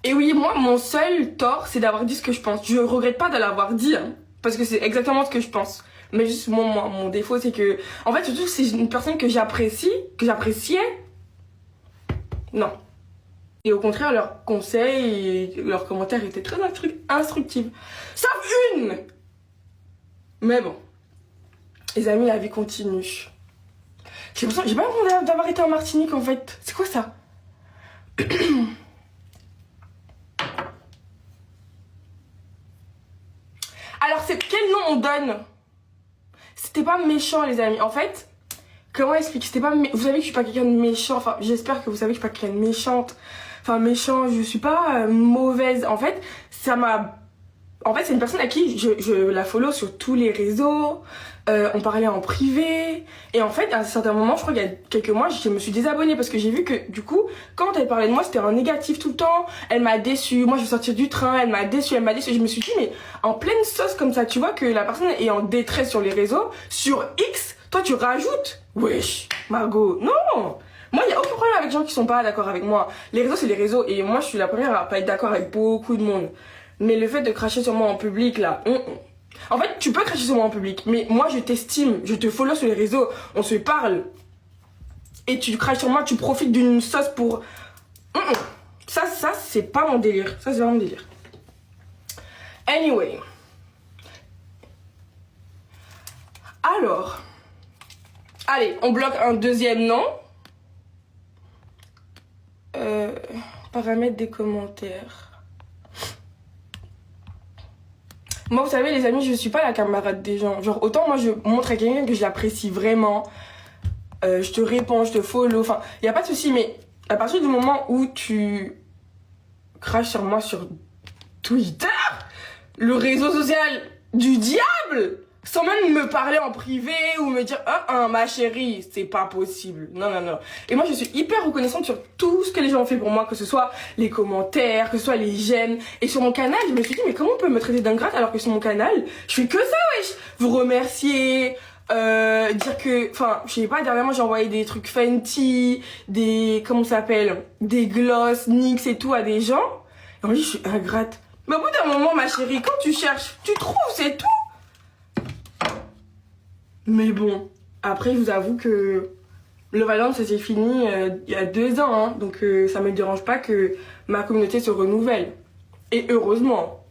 Et oui, moi, mon seul tort, c'est d'avoir dit ce que je pense. Je regrette pas de l'avoir dit, hein, parce que c'est exactement ce que je pense. Mais juste, moi, mon défaut, c'est que... En fait, surtout, c'est une personne que j'appréciais. Non. Et au contraire, leurs conseils et leurs commentaires étaient très instructifs. Sauf une! Mais bon. Les amis, la vie continue. J'ai pas l'impression d'avoir été en Martinique, en fait. C'est quoi ça? Alors, c'est quel nom on donne? C'était pas méchant, les amis. En fait, comment expliquer? C'était pas... Vous savez que je suis pas quelqu'un de méchant. Enfin, j'espère que vous savez que je suis pas quelqu'un de méchante. Enfin, méchant, je suis pas mauvaise. En fait, ça m'a... En fait, c'est une personne à qui je la follow sur tous les réseaux. On parlait en privé. Et en fait, à un certain moment, je crois qu'il y a quelques mois, je me suis désabonnée parce que j'ai vu que, du coup, quand elle parlait de moi, c'était en négatif tout le temps. Elle m'a déçue. Moi, je vais sortir du train. Elle m'a déçue. Je me suis dit, mais en pleine sauce comme ça, tu vois que la personne est en détresse sur les réseaux. Sur X, toi, tu rajoutes. Wesh, Margot. Non! Moi, il n'y a aucun problème avec les gens qui sont pas d'accord avec moi. Les réseaux, c'est les réseaux. Et moi, je suis la première à pas être d'accord avec beaucoup de monde. Mais le fait de cracher sur moi en public, là... En fait, tu peux cracher sur moi en public, mais moi, je t'estime, je te follow sur les réseaux, on se parle. Et tu craches sur moi, tu profites d'une sauce pour... Ça, c'est pas mon délire. Ça, c'est pas mon délire. Anyway. Alors. Allez, on bloque un deuxième nom. Paramètres des commentaires. Moi, vous savez, les amis, je suis pas la camarade des gens. Genre, autant moi, je montre à quelqu'un que je l'apprécie vraiment. Je te réponds, je te follow. Enfin, y a pas de souci, mais à partir du moment où tu craches sur moi sur Twitter, le réseau social du diable, sans même me parler en privé ou me dire ma chérie, c'est pas possible. Non, non, non. Et moi, je suis hyper reconnaissante sur tout ce que les gens ont fait pour moi, que ce soit les commentaires, que ce soit les j'aime. Et sur mon canal, je me suis dit, mais comment on peut me traiter d'ingrate alors que sur mon canal, je fais que ça, wesh. Vous remercier, dire que, enfin, je sais pas, dernièrement, j'ai envoyé des trucs Fenty, comment ça s'appelle, des gloss, NYX et tout à des gens. Et on me dit, je suis ingrate. Mais au bout d'un moment, ma chérie, quand tu cherches, tu trouves, c'est tout. Mais bon, après, je vous avoue que le Valorant, ça s'est fini il y a 2 ans. Hein, donc, ça me dérange pas que ma communauté se renouvelle. Et heureusement.